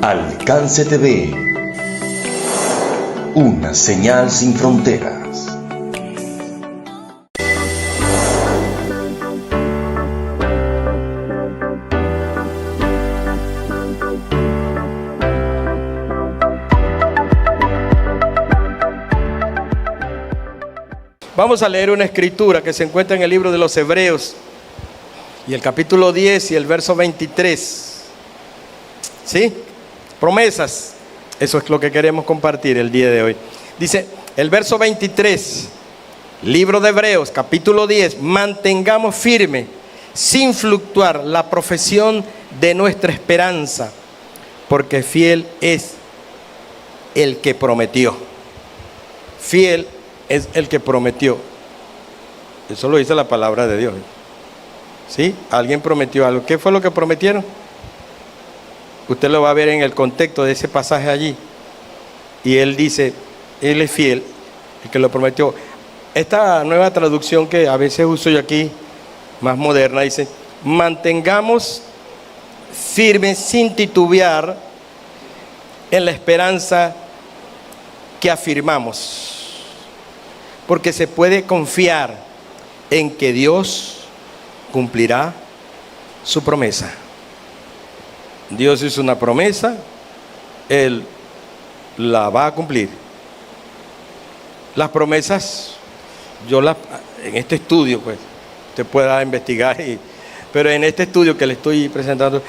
Alcance TV, una señal sin fronteras. Vamos a leer una escritura que se encuentra en el libro de los Hebreos y el capítulo 10 y el verso 23. ¿Sí? Promesas. Eso es lo que queremos compartir el día de hoy. Dice el verso 23, libro de Hebreos, capítulo 10: mantengamos firme, sin fluctuar, la profesión de nuestra esperanza, porque fiel es el que prometió. Fiel es el que prometió. Eso lo dice la palabra de Dios. ¿Sí? Alguien prometió algo. ¿Qué fue lo que prometieron? Usted lo va a ver en el contexto de ese pasaje allí. Y él dice, él es fiel, el que lo prometió. Esta nueva traducción que a veces uso yo aquí, más moderna, dice: mantengamos firmes sin titubear en la esperanza que afirmamos, porque se puede confiar en que Dios cumplirá su promesa. Dios hizo una promesa, Él la va a cumplir. Las promesas, en este estudio, pues, usted pueda investigar, pero en este estudio que le estoy presentando,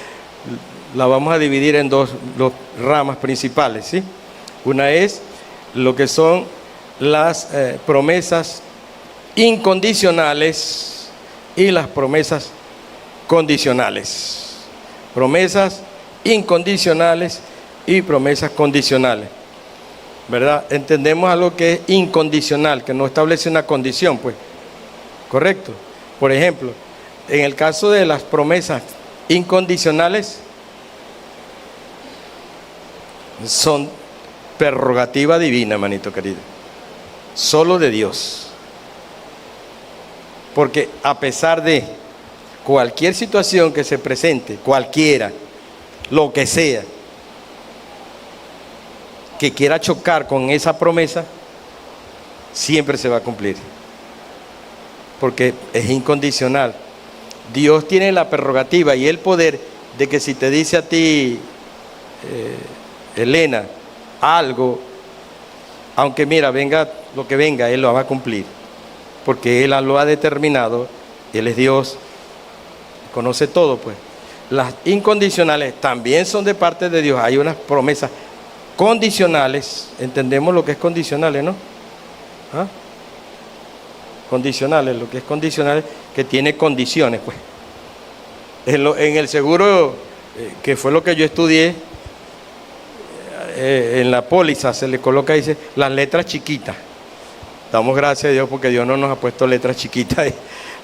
la vamos a dividir en dos ramas principales, ¿sí? Una es lo que son las promesas incondicionales y las promesas condicionales. Promesas incondicionales y promesas condicionales, ¿verdad? Entendemos algo que es incondicional, que no establece una condición, pues, correcto. Por ejemplo, en el caso de las promesas incondicionales, son prerrogativa divina, hermanito querido, solo de Dios. Porque a pesar de cualquier situación que se presente, cualquiera, lo que sea, que quiera chocar con esa promesa, siempre se va a cumplir. Porque es incondicional. Dios tiene la prerrogativa y el poder de que si te dice a ti, Elena, algo, aunque mira, venga lo que venga, Él lo va a cumplir. Porque Él lo ha determinado, Él es Dios, conoce todo, pues. Las incondicionales también son de parte de Dios. Hay unas promesas condicionales. Entendemos lo que es condicionales, ¿no? ¿Ah? Condicionales, lo que es condicionales, que tiene condiciones, pues. En el seguro, que fue lo que yo estudié, en la póliza se le coloca, dice, las letras chiquitas. Damos gracias a Dios porque Dios no nos ha puesto letras chiquitas,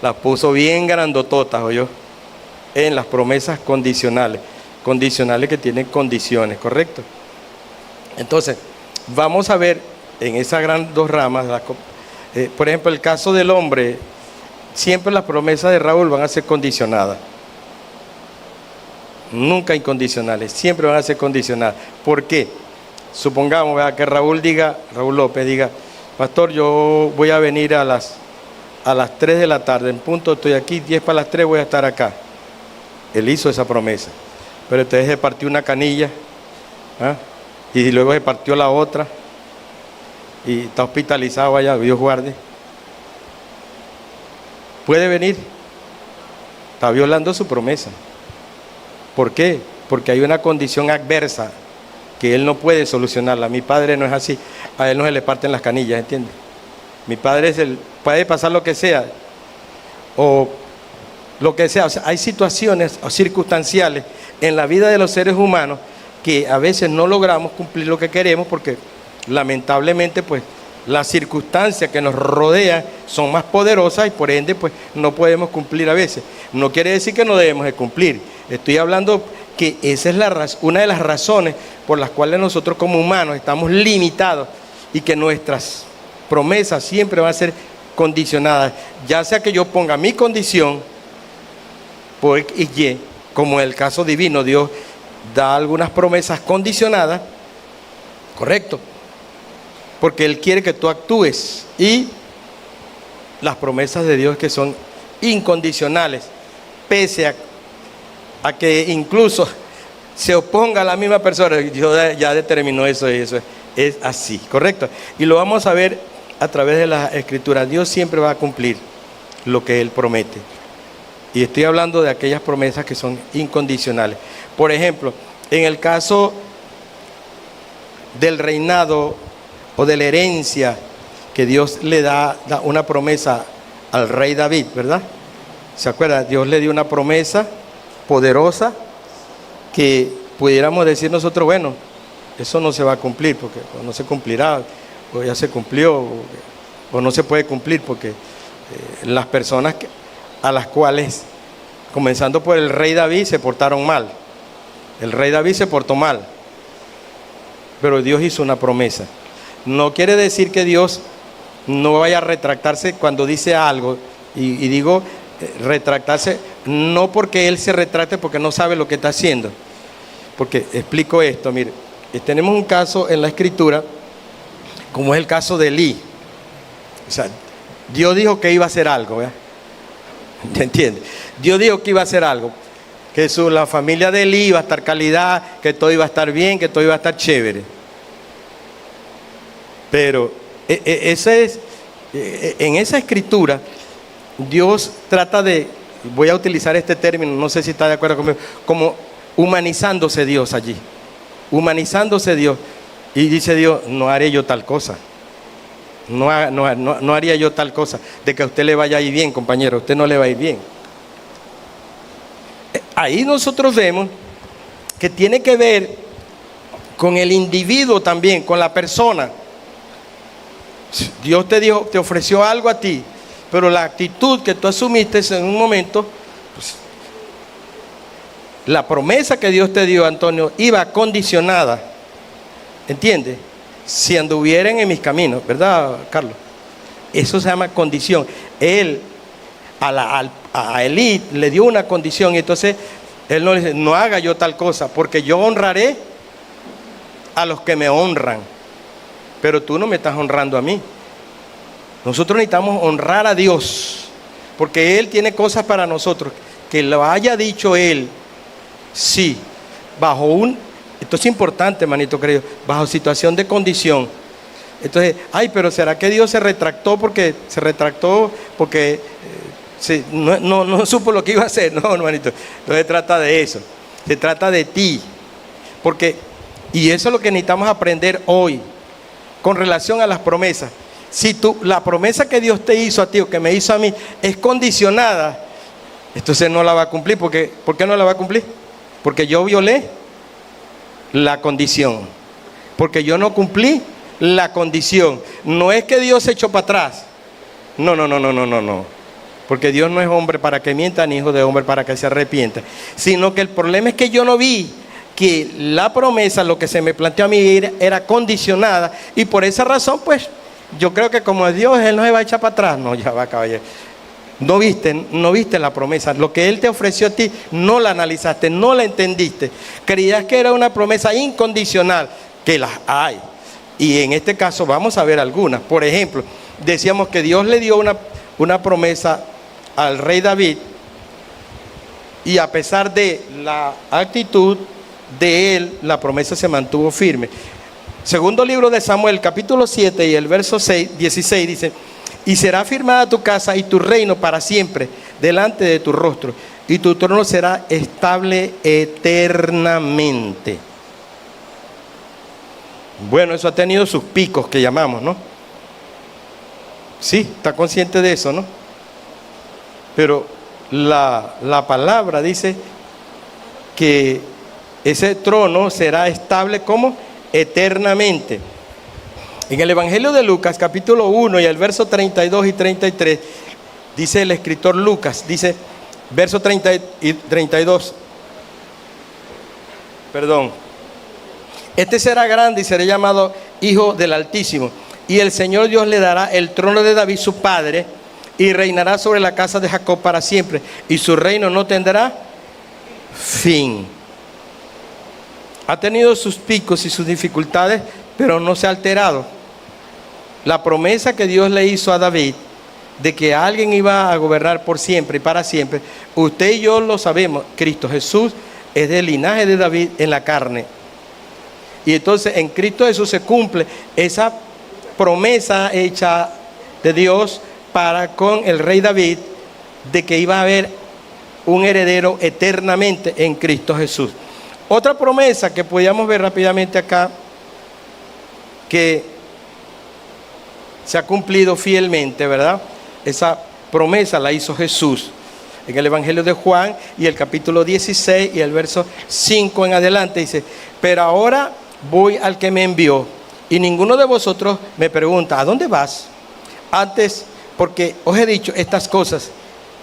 las puso bien grandototas, ¿oyó? En las promesas condicionales que tienen condiciones, ¿correcto? Entonces, vamos a ver en esas dos ramas, por ejemplo, el caso del hombre, siempre las promesas de Raúl van a ser condicionadas. Nunca incondicionales, siempre van a ser condicionadas. ¿Por qué? Supongamos, ¿verdad?, que Raúl López diga: pastor, yo voy a venir a las 3 de la tarde, en punto estoy aquí, 10 para las 3 voy a estar acá. Él hizo esa promesa, pero entonces se partió una canilla, ¿ah?, y luego se partió la otra, y está hospitalizado allá, Dios guarde. ¿Puede venir? Está violando su promesa. ¿Por qué? Porque hay una condición adversa que él no puede solucionarla. Mi padre no es así, a él no se le parten las canillas, ¿entiende? Mi padre puede pasar lo que sea, o lo que sea. O sea, hay situaciones o circunstanciales en la vida de los seres humanos que a veces no logramos cumplir lo que queremos porque lamentablemente, pues, las circunstancias que nos rodean son más poderosas y por ende, pues, no podemos cumplir a veces. No quiere decir que no debemos de cumplir. Estoy hablando que esa es una de las razones por las cuales nosotros como humanos estamos limitados y que nuestras promesas siempre van a ser condicionadas. Ya sea que yo ponga mi condición por X, Y, como en el caso divino, Dios da algunas promesas condicionadas, correcto, porque Él quiere que tú actúes, y las promesas de Dios que son incondicionales, pese a que incluso se oponga a la misma persona. Dios ya determinó eso, y eso es así, correcto, y lo vamos a ver a través de las Escrituras. Dios siempre va a cumplir lo que Él promete, y estoy hablando de aquellas promesas que son incondicionales. Por ejemplo, en el caso del reinado o de la herencia que Dios le da una promesa al rey David, ¿verdad? ¿Se acuerda? Dios le dio una promesa poderosa que pudiéramos decir nosotros, bueno, eso no se va a cumplir, porque no se cumplirá, o ya se cumplió, o no se puede cumplir, porque las personas a las cuales, comenzando por el rey David, se portaron mal. El rey David se portó mal, pero Dios hizo una promesa. No quiere decir que Dios no vaya a retractarse cuando dice algo, y digo retractarse no porque Él se retracte porque no sabe lo que está haciendo. Porque explico esto, mire, tenemos un caso en la Escritura, como es el caso de Elí. O sea, Dios dijo que iba a hacer algo, ¿verdad? ¿Te entiendes? Dios dijo que iba a hacer algo, que la familia de Elí iba a estar calidad, que todo iba a estar bien, que todo iba a estar chévere. Pero en esa Escritura, Dios trata de, voy a utilizar este término, no sé si está de acuerdo conmigo, como humanizándose Dios allí, humanizándose Dios, y dice Dios, no haré yo tal cosa, no haría yo tal cosa, de que a usted le vaya a ir bien, compañero, a usted no le va a ir bien. Ahí nosotros vemos que tiene que ver con el individuo también, con la persona. Dios te dijo, te ofreció algo a ti, pero la actitud que tú asumiste en un momento, pues, la promesa que Dios te dio, Antonio, iba condicionada, ¿entiendes? Si anduvieran en mis caminos, ¿verdad, Carlos? Eso se llama condición. Él a Elí le dio una condición, y entonces él no le dice, no haga yo tal cosa, porque yo honraré a los que me honran, pero tú no me estás honrando a mí. Nosotros necesitamos honrar a Dios, porque Él tiene cosas para nosotros, que lo haya dicho Él, sí, esto es importante, hermanito querido, bajo situación de condición. Entonces, pero ¿será que Dios se retractó porque no supo lo que iba a hacer? No, hermanito, no se trata de eso, se trata de ti, y eso es lo que necesitamos aprender hoy, con relación a las promesas. Si la promesa que Dios te hizo a ti o que me hizo a mí es condicionada, entonces no la va a cumplir. ¿Por qué no la va a cumplir? Porque yo violé la condición, porque yo no cumplí la condición. No es que Dios se echó para atrás, no, porque Dios no es hombre para que mienta, ni hijo de hombre para que se arrepienta, sino que el problema es que yo no vi que la promesa, lo que se me planteó a mí, era condicionada, y por esa razón, pues, yo creo que como es Dios, Él no se va a echar para atrás. No, ya va, caballero. No viste la promesa. Lo que Él te ofreció a ti, no la analizaste, no la entendiste. Creías que era una promesa incondicional, que las hay. Y en este caso vamos a ver algunas. Por ejemplo, decíamos que Dios le dio una promesa al rey David, y a pesar de la actitud de él, la promesa se mantuvo firme. Segundo libro de Samuel, capítulo 7 y el verso 16 dice: y será firmada tu casa y tu reino para siempre delante de tu rostro, y tu trono será estable eternamente. Bueno, eso ha tenido sus picos que llamamos, ¿no? Sí, está consciente de eso, ¿no? Pero la palabra dice que ese trono será estable como eternamente. En el Evangelio de Lucas, capítulo 1 y el verso 32 y 33, dice el escritor Lucas, dice, verso 30 y 32, perdón: este será grande y será llamado Hijo del Altísimo, y el Señor Dios le dará el trono de David su padre, y reinará sobre la casa de Jacob para siempre, y su reino no tendrá fin. Ha tenido sus picos y sus dificultades, pero no se ha alterado. La promesa que Dios le hizo a David de que alguien iba a gobernar por siempre y para siempre, usted y yo lo sabemos. Cristo Jesús es del linaje de David en la carne. Y entonces en Cristo Jesús se cumple esa promesa hecha de Dios para con el rey David de que iba a haber un heredero eternamente en Cristo Jesús. Otra promesa que podíamos ver rápidamente acá, que se ha cumplido fielmente, ¿verdad? Esa promesa la hizo Jesús en el Evangelio de Juan y el capítulo 16 y el verso 5 en adelante. Dice: pero ahora voy al que me envió, y ninguno de vosotros me pregunta: ¿a dónde vas? Antes, porque os he dicho estas cosas,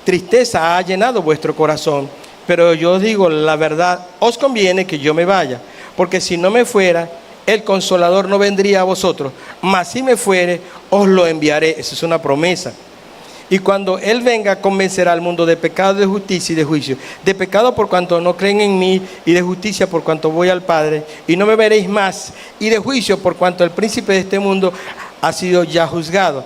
tristeza ha llenado vuestro corazón. Pero yo os digo la verdad, os conviene que yo me vaya, porque si no me fuera, el Consolador no vendría a vosotros, mas si me fuere, os lo enviaré. Esa es una promesa. Y cuando Él venga, convencerá al mundo de pecado, de justicia y de juicio. De pecado por cuanto no creen en mí, y de justicia por cuanto voy al Padre, y no me veréis más. Y de juicio por cuanto el príncipe de este mundo ha sido ya juzgado.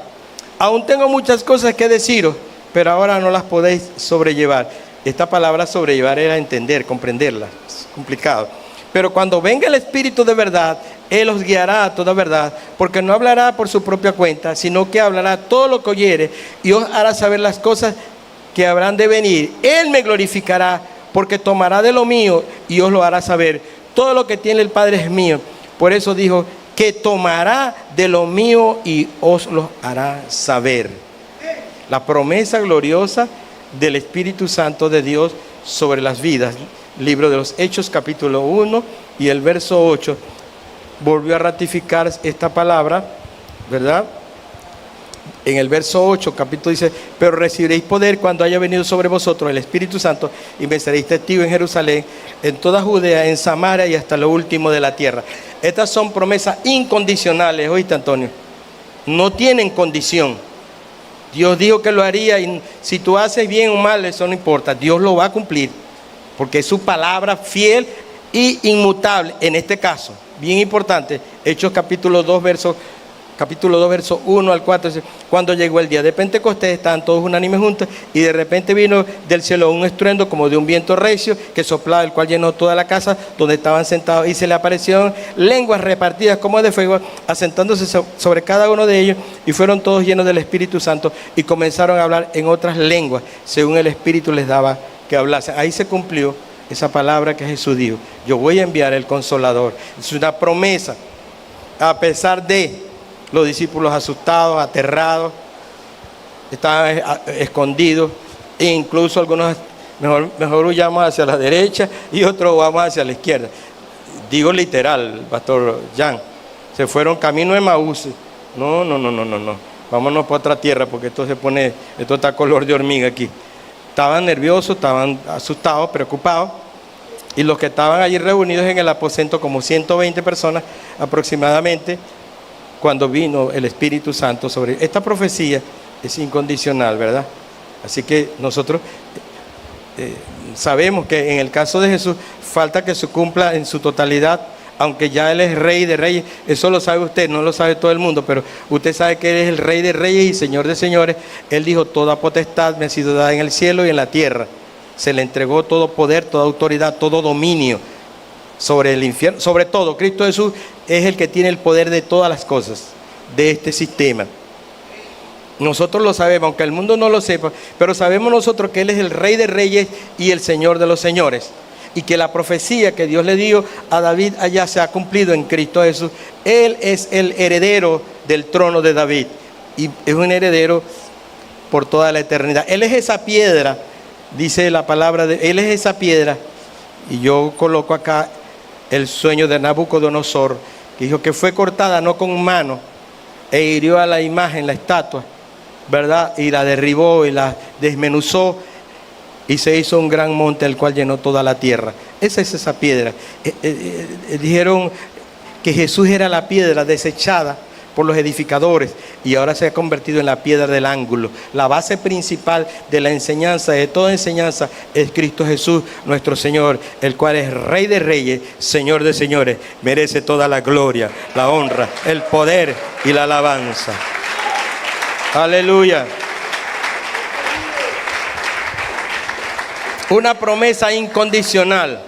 Aún tengo muchas cosas que deciros, pero ahora no las podéis sobrellevar. Esta palabra sobrellevar era entender, comprenderla. Es complicado. Pero cuando venga el Espíritu de verdad, Él os guiará a toda verdad, porque no hablará por su propia cuenta, sino que hablará todo lo que oyere, y os hará saber las cosas que habrán de venir. Él me glorificará, porque tomará de lo mío y os lo hará saber. Todo lo que tiene el Padre es mío. Por eso dijo que tomará de lo mío y os lo hará saber. La promesa gloriosa del Espíritu Santo de Dios sobre las vidas. Libro de los Hechos, capítulo 1 y el verso 8, volvió a ratificar esta palabra, ¿verdad? En el verso 8, capítulo dice: pero recibiréis poder cuando haya venido sobre vosotros el Espíritu Santo, y me seréis testigos en Jerusalén, en toda Judea, en Samaria y hasta lo último de la tierra. Estas son promesas incondicionales, ¿oíste, Antonio? No tienen condición. Dios dijo que lo haría, y si tú haces bien o mal, eso no importa, Dios lo va a cumplir. Porque es su palabra fiel y inmutable. En este caso, bien importante, Hechos capítulo 2, verso 1 al 4. Cuando llegó el día de Pentecostés, estaban todos unánimes juntos, y de repente vino del cielo un estruendo como de un viento recio que soplaba, el cual llenó toda la casa donde estaban sentados, y se le aparecieron lenguas repartidas como de fuego, asentándose sobre cada uno de ellos, y fueron todos llenos del Espíritu Santo, y comenzaron a hablar en otras lenguas, según el Espíritu les daba que hablase. Ahí se cumplió esa palabra que Jesús dijo: yo voy a enviar el Consolador. Es una promesa. A pesar de los discípulos asustados, aterrados, estaban escondidos, e incluso algunos mejor huyamos hacia la derecha y otros vamos hacia la izquierda. Digo literal, pastor Jan, se fueron camino de Emaús. No, vámonos para otra tierra, porque esto está color de hormiga aquí. Estaban nerviosos, estaban asustados, preocupados, y los que estaban allí reunidos en el aposento, como 120 personas aproximadamente, cuando vino el Espíritu Santo sobre esta profecía, es incondicional, ¿verdad? Así que nosotros sabemos que en el caso de Jesús falta que se cumpla en su totalidad, aunque ya Él es Rey de Reyes. Eso lo sabe usted, no lo sabe todo el mundo, pero usted sabe que Él es el Rey de Reyes y Señor de Señores. Él dijo: toda potestad me ha sido dada en el cielo y en la tierra. Se le entregó todo poder, toda autoridad, todo dominio sobre el infierno, sobre todo. Cristo Jesús es el que tiene el poder de todas las cosas de este sistema. Nosotros lo sabemos, aunque el mundo no lo sepa, pero sabemos nosotros que Él es el Rey de Reyes y el Señor de los Señores. Y que la profecía que Dios le dio a David allá se ha cumplido en Cristo Jesús. Él es el heredero del trono de David, y es un heredero por toda la eternidad. Él es esa piedra, dice la palabra, Él es esa piedra. Y yo coloco acá el sueño de Nabucodonosor, que dijo que fue cortada no con mano, e hirió a la imagen, la estatua, ¿verdad? Y la derribó y la desmenuzó, y se hizo un gran monte, el cual llenó toda la tierra. Esa es esa piedra. Dijeron que Jesús era la piedra desechada, por los edificadores y ahora se ha convertido en la piedra del ángulo. La base principal de la enseñanza, de toda enseñanza, es Cristo Jesús, nuestro Señor, el cual es Rey de Reyes, Señor de Señores. Merece toda la gloria, la honra, el poder y la alabanza. Aleluya. Una promesa incondicional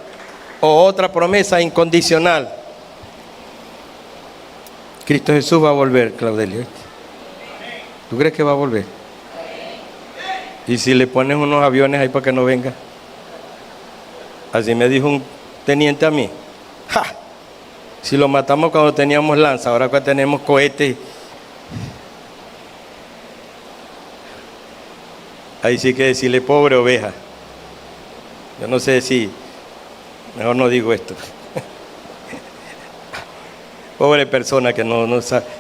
o otra promesa incondicional. Cristo Jesús va a volver, Claudelio. ¿Tú crees que va a volver? ¿Y si le pones unos aviones ahí para que no venga? Así me dijo un teniente a mí. ¡Ja! Si lo matamos cuando teníamos lanza, ahora que tenemos cohetes. Ahí sí que decirle pobre oveja. Yo no sé si, mejor no digo esto. Pobre persona que no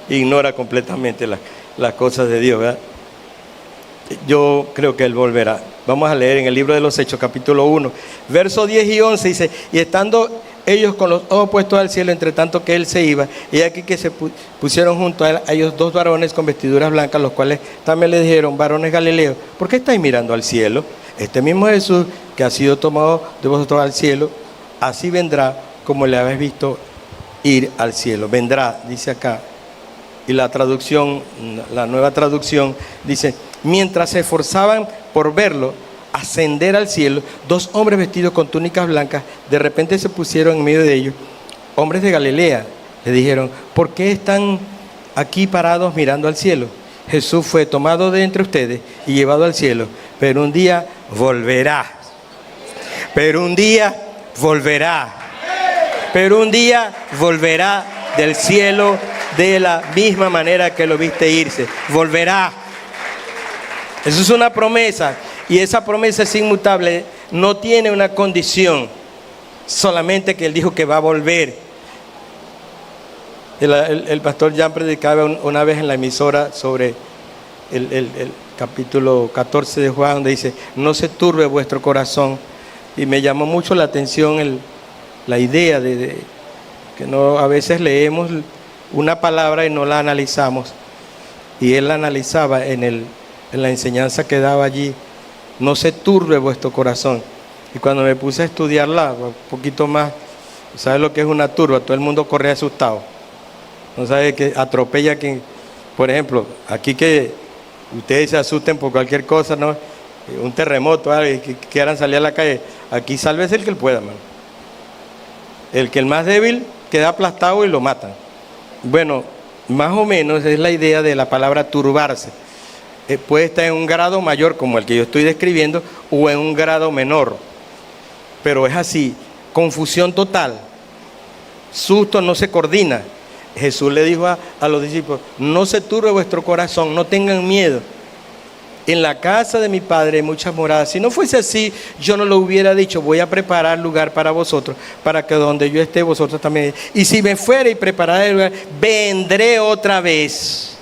ignora completamente las cosas de Dios, ¿verdad? Yo creo que Él volverá. Vamos a leer en el libro de los Hechos, capítulo 1, versos 10 y 11, dice: y estando ellos con los ojos puestos al cielo, entre tanto que Él se iba, y aquí que se pusieron junto a él, a ellos dos varones con vestiduras blancas, los cuales también le dijeron: varones galileos, ¿por qué estáis mirando al cielo? Este mismo Jesús que ha sido tomado de vosotros al cielo, así vendrá como le habéis visto ir al cielo. Vendrá, dice acá. Y la traducción, la nueva traducción, dice: mientras se esforzaban por verlo ascender al cielo, dos hombres vestidos con túnicas blancas de repente se pusieron en medio de ellos. Hombres de Galilea, le dijeron: ¿por qué están aquí parados mirando al cielo? Jesús fue tomado de entre ustedes y llevado al cielo, pero un día volverá. Pero un día volverá. Pero un día volverá del cielo de la misma manera que lo viste irse. Volverá. Eso es una promesa. Y esa promesa es inmutable. No tiene una condición. Solamente que Él dijo que va a volver. El pastor Jan predicaba una vez en la emisora sobre el capítulo 14 de Juan, donde dice: no se turbe vuestro corazón. Y me llamó mucho la atención la idea de que no, a veces leemos una palabra y no la analizamos. Y él la analizaba en la enseñanza que daba allí: no se turbe vuestro corazón. Y cuando me puse a estudiarla un poquito más, ¿sabes lo que es una turba? Todo el mundo corre asustado. No sabe que atropella a quien, por ejemplo, aquí que ustedes se asusten por cualquier cosa, ¿no? Un terremoto, algo, que quieran salir a la calle. Aquí sálvese el que él pueda, mano. El más débil queda aplastado y lo matan. Bueno, más o menos es la idea de la palabra turbarse. Puede estar en un grado mayor como el que yo estoy describiendo o en un grado menor. Pero es así, confusión total. Susto, no se coordina. Jesús le dijo a los discípulos: no se turbe vuestro corazón, no tengan miedo. En la casa de mi Padre hay muchas moradas. Si no fuese así, yo no lo hubiera dicho: voy a preparar lugar para vosotros, para que donde yo esté, vosotros también. Y si me fuera y prepararé el lugar, vendré otra vez.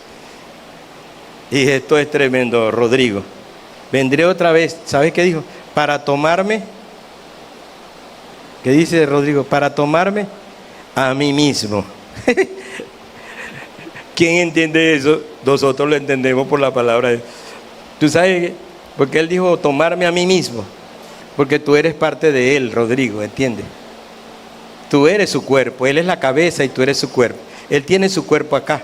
Y esto es tremendo, Rodrigo. Vendré otra vez. ¿Sabes qué dijo? Para tomarme. ¿Qué dice Rodrigo? Para tomarme a mí mismo. ¿Quién entiende eso? Nosotros lo entendemos por la palabra de Dios. ¿Tú sabes por qué Él dijo tomarme a mí mismo? Porque tú eres parte de Él, Rodrigo, ¿entiendes? Tú eres su cuerpo, Él es la cabeza y tú eres su cuerpo. Él tiene su cuerpo acá.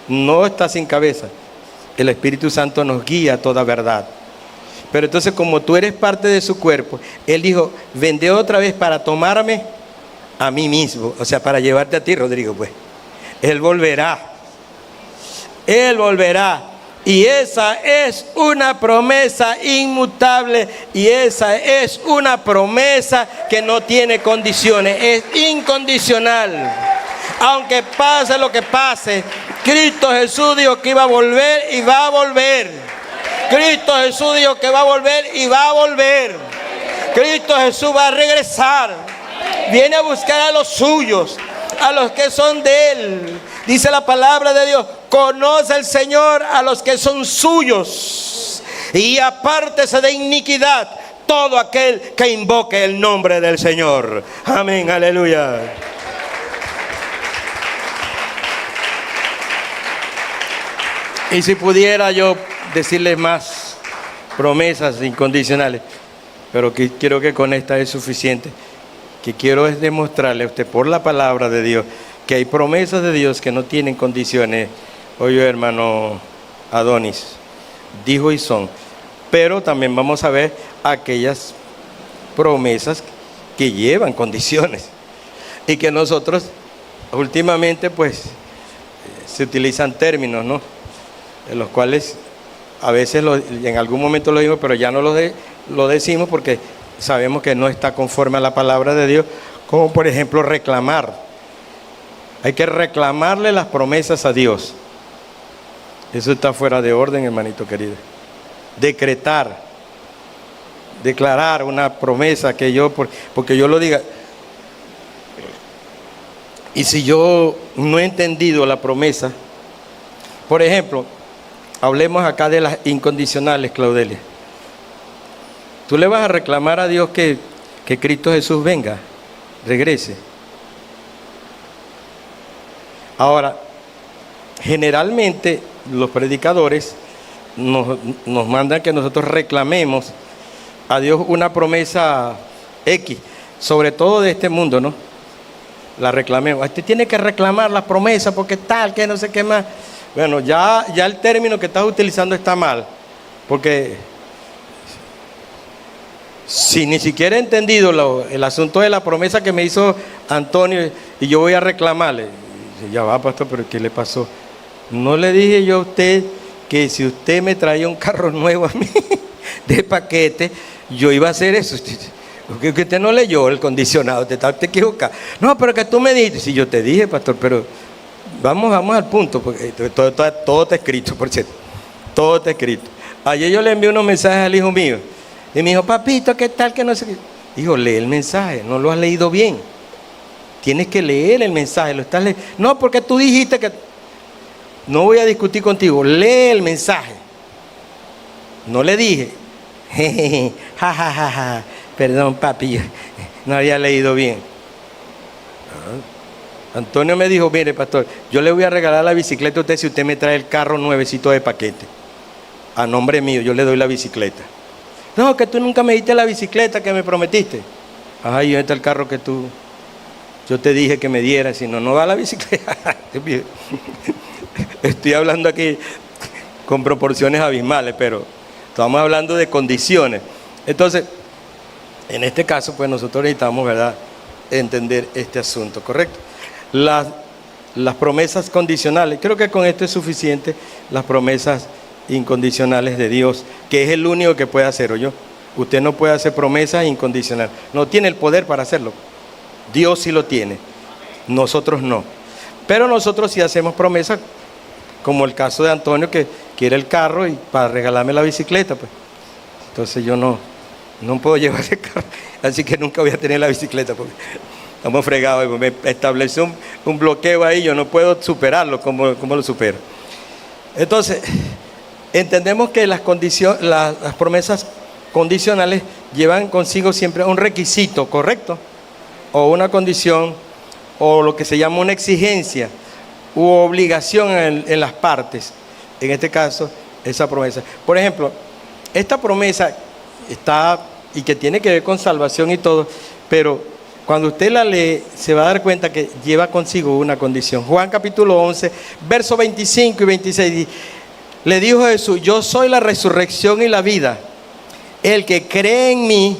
No está sin cabeza. El Espíritu Santo nos guía a toda verdad. Pero entonces, como tú eres parte de su cuerpo, Él dijo: vendré otra vez para tomarme a mí mismo. O sea, para llevarte a ti, Rodrigo, pues. Él volverá. Él volverá. Y esa es una promesa inmutable. Y esa es una promesa que no tiene condiciones. Es incondicional. Aunque pase lo que pase, Cristo Jesús dijo que iba a volver y va a volver. Cristo Jesús dijo que va a volver y va a volver. Cristo Jesús va a regresar. Viene a buscar a los suyos, a los que son de Él. Dice la palabra de Dios: conoce el Señor a los que son suyos, y apártese de iniquidad todo aquel que invoque el nombre del Señor. Amén, aleluya. Y si pudiera yo decirles más promesas incondicionales, pero quiero que con esta es suficiente. Que quiero es demostrarle a usted por la palabra de Dios que hay promesas de Dios que no tienen condiciones. Oye, hermano Adonis, dijo y son. Pero también vamos a ver aquellas promesas que llevan condiciones y que nosotros últimamente pues se utilizan términos, ¿no? En los cuales a veces en algún momento lo digo, pero ya no lo decimos porque sabemos que no está conforme a la palabra de Dios, como por ejemplo reclamar. Hay que reclamarle las promesas a Dios. Eso está fuera de orden, hermanito querido. Decretar, declarar una promesa que yo, porque yo lo diga. Y si yo no he entendido la promesa, por ejemplo, hablemos acá de las incondicionales, Claudelia. Tú le vas a reclamar a Dios que Cristo Jesús venga, regrese. Ahora, generalmente los predicadores nos mandan que nosotros reclamemos a Dios una promesa X, sobre todo de este mundo, ¿no? La reclamemos. Usted tiene que reclamar la promesa porque tal, que no sé qué más. Bueno, ya el término que estás utilizando está mal, porque si ni siquiera he entendido el asunto de la promesa que me hizo Antonio y yo voy a reclamarle, ya va, pastor, pero ¿qué le pasó? No le dije yo a usted que si usted me traía un carro nuevo a mí de paquete, yo iba a hacer eso. Que usted no leyó el condicionado, usted está equivocado. No, pero que tú me dijiste. Sí, yo te dije, pastor, pero vamos al punto, porque todo está escrito, por cierto. Todo está escrito. Ayer yo le envié unos mensajes al hijo mío. Y me dijo, papito, ¿qué tal? Que no sé qué. Hijo, lee el mensaje, no lo has leído bien. Tienes que leer el mensaje, lo estás leyendo. No, porque tú dijiste que... No voy a discutir contigo, lee el mensaje. No le dije, jejeje, jajajaja, perdón papi, no había leído bien. Antonio me dijo, mire pastor, yo le voy a regalar la bicicleta a usted si usted me trae el carro nuevecito de paquete. A nombre mío, yo le doy la bicicleta. No, que tú nunca me diste la bicicleta que me prometiste. Ay, ¿dónde está el carro que yo te dije que me dieras? Si no, no da la bicicleta. Estoy hablando aquí con proporciones abismales, pero estamos hablando de condiciones. Entonces, en este caso, pues nosotros necesitamos, ¿verdad?, entender este asunto, ¿correcto? Las promesas condicionales, creo que con esto es suficiente, las promesas incondicionales de Dios, que es el único que puede hacer, ¿oyó? Usted no puede hacer promesas incondicionales, no tiene el poder para hacerlo. Dios sí lo tiene, nosotros no. Pero nosotros sí hacemos promesas, como el caso de Antonio que quiere el carro y para regalarme la bicicleta, pues. Entonces yo no puedo llevar ese carro, así que nunca voy a tener la bicicleta porque estamos fregados. Me estableció un bloqueo ahí, yo no puedo superarlo. ¿Cómo lo supero? Entonces, entendemos que las promesas condicionales llevan consigo siempre un requisito, ¿correcto? O una condición, o lo que se llama una exigencia u obligación en las partes. En este caso, esa promesa. Por ejemplo, esta promesa está, y que tiene que ver con salvación y todo, pero cuando usted la lee, se va a dar cuenta que lleva consigo una condición. Juan capítulo 11, versos 25 y 26, le dijo Jesús, yo soy la resurrección y la vida. El que cree en mí,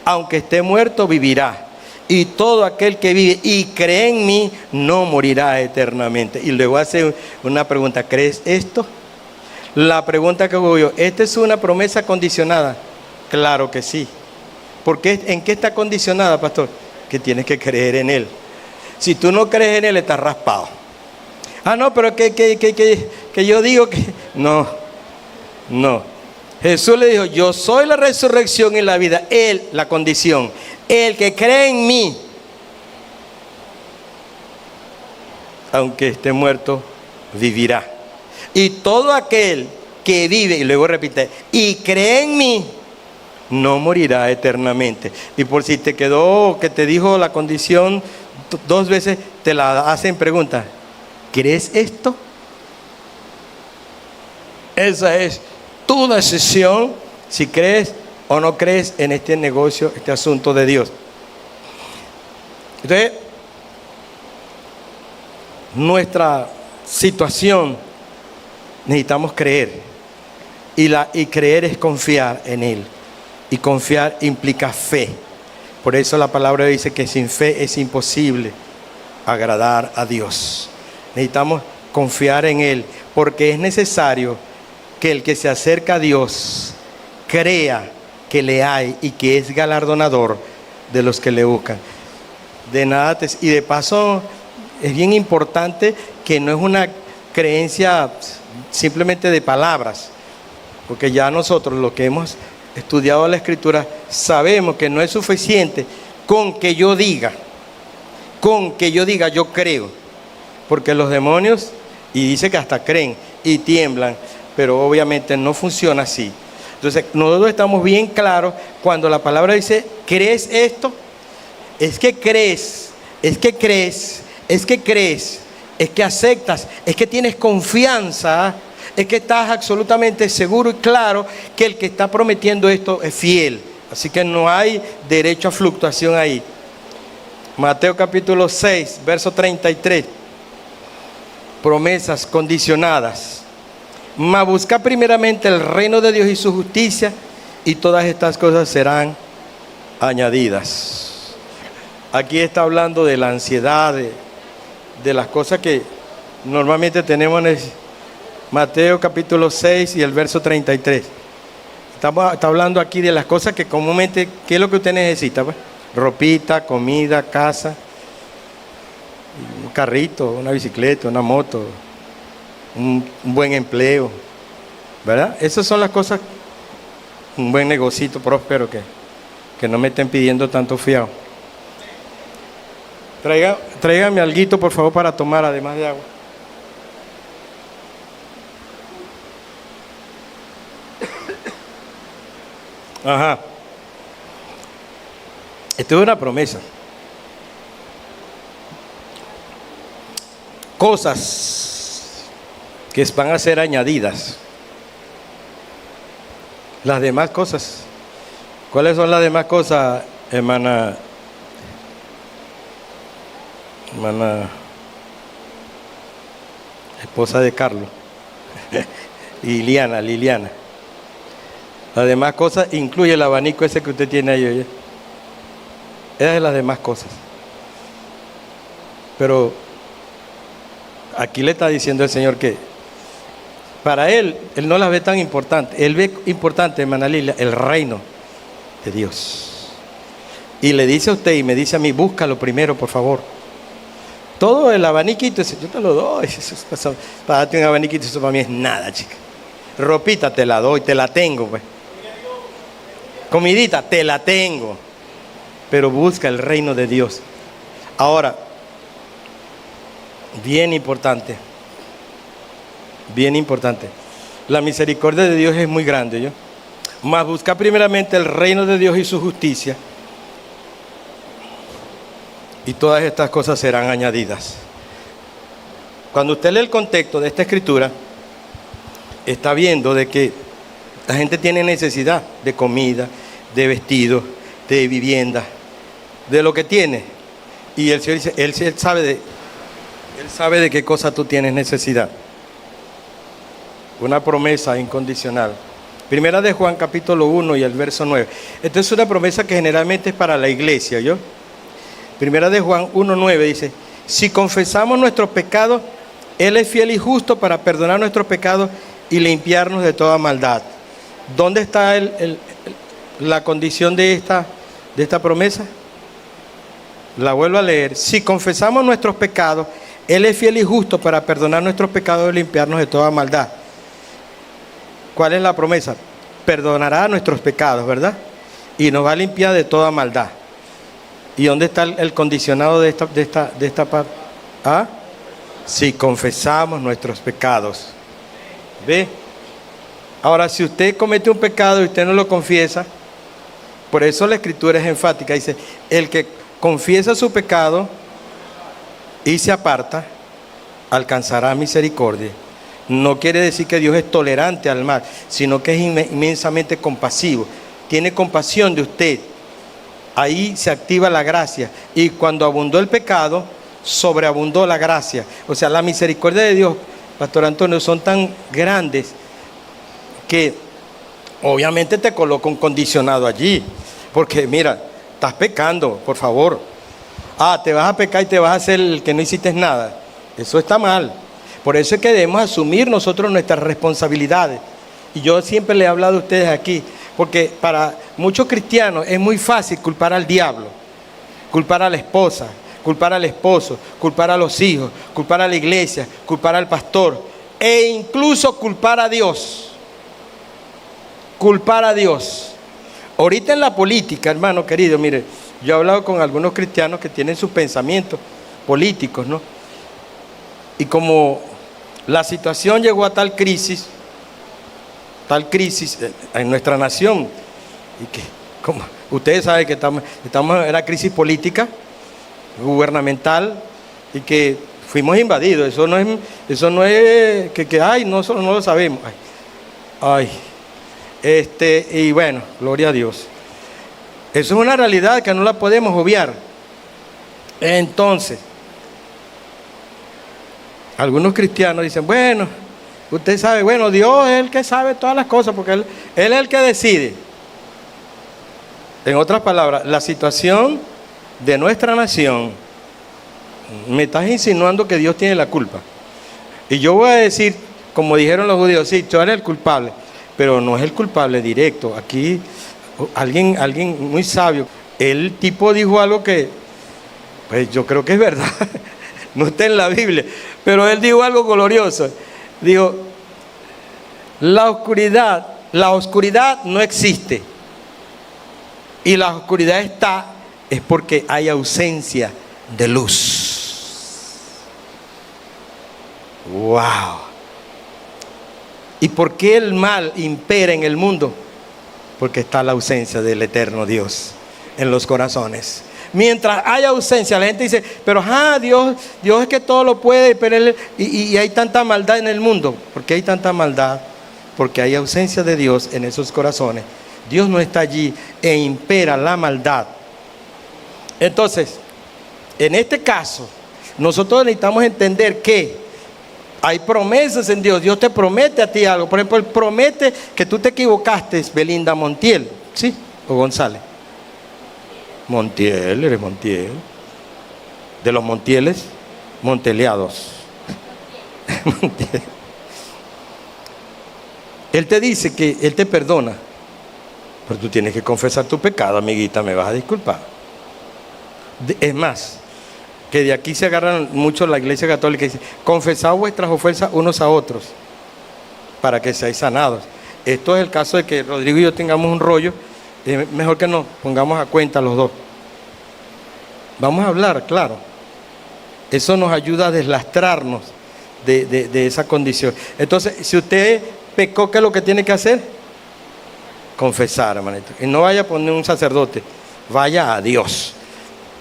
aunque esté muerto, vivirá. Y todo aquel que vive y cree en mí no morirá eternamente. Y luego hace una pregunta, ¿crees esto? La pregunta que hago yo, ¿esta es una promesa condicionada? Claro que sí. ¿Por qué? ¿En qué está condicionada, pastor? Que tienes que creer en Él. Si tú no crees en Él, estás raspado. Ah, no, pero que yo digo que... No. Jesús le dijo, yo soy la resurrección y la vida. Él, la condición. El que cree en mí, aunque esté muerto, vivirá. Y todo aquel que vive, y luego repite, y cree en mí, no morirá eternamente. Y por si te quedó, que te dijo la condición 2 veces, te la hacen pregunta, ¿crees esto? Esa es tu decisión, si crees o no crees en este negocio, este asunto de Dios. Entonces, nuestra situación, necesitamos creer. Y creer es confiar en Él. Y confiar implica fe. Por eso la palabra dice que sin fe es imposible agradar a Dios. Necesitamos confiar en Él, porque es necesario que el que se acerca a Dios crea que le hay y que es galardonador de los que le buscan. Y de paso es bien importante que no es una creencia simplemente de palabras, porque ya nosotros, los que hemos estudiado la Escritura, sabemos que no es suficiente con que yo diga yo creo, porque los demonios, y dice que hasta creen y tiemblan, pero obviamente no funciona así. Entonces nosotros estamos bien claros cuando la palabra dice, ¿crees esto? Es que crees, es que crees, es que crees, es que aceptas, es que tienes confianza, es que estás absolutamente seguro y claro que el que está prometiendo esto es fiel. Así que no hay derecho a fluctuación ahí. Mateo capítulo 6, verso 33. Promesas condicionadas. Mas busca primeramente el reino de Dios y su justicia, y todas estas cosas serán añadidas. Aquí está hablando de la ansiedad, de las cosas que normalmente tenemos en Mateo capítulo 6 y el verso 33. Está hablando aquí de las cosas que comúnmente, ¿qué es lo que usted necesita? Pues? Ropita, comida, casa, un carrito, una bicicleta, una moto, un buen empleo, ¿verdad? Esas son las cosas, un buen negocito próspero que no me estén pidiendo tanto fiado. Tráigame alguito, por favor, para tomar, además de agua. Ajá. Esto es una promesa. Cosas que van a ser añadidas. Las demás cosas. ¿Cuáles son las demás cosas, hermana esposa de Carlos? Liliana. Las demás cosas incluye el abanico ese que usted tiene ahí, oye. Esas son las demás cosas. Pero aquí le está diciendo el Señor que para Él no las ve tan importantes. Él ve importante, hermana Lilia, el reino de Dios. Y le dice a usted y me dice a mí, búscalo primero, por favor. Todo el abaniquito, yo te lo doy. Para darte un abaniquito, eso para mí es nada, chica. Ropita te la doy, te la tengo, pues. Comidita, te la tengo. Pero busca el reino de Dios. Ahora, bien importante. La misericordia de Dios es muy grande, ¿yo? Mas busca primeramente el reino de Dios y su justicia, y todas estas cosas serán añadidas. Cuando usted lee el contexto de esta escritura, está viendo de que la gente tiene necesidad de comida, de vestido, de vivienda, de lo que tiene. Y el Señor dice, Él sabe de qué cosa tú tienes necesidad. Una promesa incondicional. Primera de Juan capítulo 1 y el verso 9. Esta es una promesa que generalmente es para la iglesia, ¿yo? Primera de Juan 1:9 dice, si confesamos nuestros pecados, Él es fiel y justo para perdonar nuestros pecados y limpiarnos de toda maldad. ¿Dónde está la condición de esta promesa? La vuelvo a leer. Si confesamos nuestros pecados, Él es fiel y justo para perdonar nuestros pecados y limpiarnos de toda maldad. ¿Cuál es la promesa? Perdonará nuestros pecados, ¿verdad? Y nos va a limpiar de toda maldad. ¿Y dónde está el condicionado de esta parte? ¿Ah? Si confesamos nuestros pecados. ¿Ve? Ahora, si usted comete un pecado y usted no lo confiesa, por eso la Escritura es enfática. Dice, el que confiesa su pecado y se aparta, alcanzará misericordia no quiere decir que Dios es tolerante al mal, sino que es inmensamente compasivo. Tiene compasión de usted. Ahí se activa la gracia. Y cuando abundó el pecado, sobreabundó la gracia. O sea, la misericordia de Dios, Pastor Antonio, son tan grandes que obviamente te coloca un condicionado allí. Porque mira, estás pecando, por favor. Te vas a pecar y te vas a hacer el que no hiciste nada. Eso está mal. Por eso es que debemos asumir nosotros nuestras responsabilidades. Y yo siempre le he hablado a ustedes aquí, porque para muchos cristianos es muy fácil culpar al diablo, culpar a la esposa, culpar al esposo, culpar a los hijos, culpar a la iglesia, culpar al pastor e incluso culpar a Dios. Culpar a Dios. Ahorita en la política, hermano querido, mire, yo he hablado con algunos cristianos que tienen sus pensamientos políticos, ¿no? Y como la situación llegó a tal crisis en nuestra nación, y que como ustedes saben que estamos en la crisis política, gubernamental, y que fuimos invadidos. Eso no es que no lo sabemos. Y bueno, gloria a Dios. Eso es una realidad que no la podemos obviar. Entonces, algunos cristianos dicen, bueno, usted sabe, bueno, Dios es el que sabe todas las cosas, porque Él es el que decide. En otras palabras, la situación de nuestra nación, me estás insinuando que Dios tiene la culpa. Y yo voy a decir, como dijeron los judíos, sí, tú eres el culpable, pero no es el culpable directo. Aquí alguien muy sabio, el tipo dijo algo que, pues yo creo que es verdad, no está en la Biblia, pero él dijo algo glorioso. Dijo, la oscuridad no existe, y la oscuridad es porque hay ausencia de luz. Wow. ¿Y por qué el mal impera en el mundo? Porque está la ausencia del eterno Dios en los corazones. Mientras hay ausencia, la gente dice, pero Dios es que todo lo puede, pero y hay tanta maldad en el mundo. ¿Por qué hay tanta maldad? Porque hay ausencia de Dios en esos corazones. Dios no está allí e impera la maldad. Entonces, en este caso, nosotros necesitamos entender que hay promesas en Dios. Dios te promete a ti algo. Por ejemplo, Él promete que tú te equivocaste, Belinda Montiel, ¿sí? O González. Montiel, eres Montiel. De los Montieles, monteleados. Montiel. Él te dice que Él te perdona, pero tú tienes que confesar tu pecado, amiguita, me vas a disculpar. Es más, que de aquí se agarran mucho la Iglesia Católica y dice, confesad vuestras ofensas unos a otros para que seáis sanados. Esto es el caso de que Rodrigo y yo tengamos un rollo, es mejor que nos pongamos a cuenta los dos. Vamos a hablar, claro. Eso nos ayuda a deslastrarnos de esa condición. Entonces, si usted pecó, ¿qué es lo que tiene que hacer? Confesar, hermanito. Y no vaya a poner un sacerdote, vaya a Dios.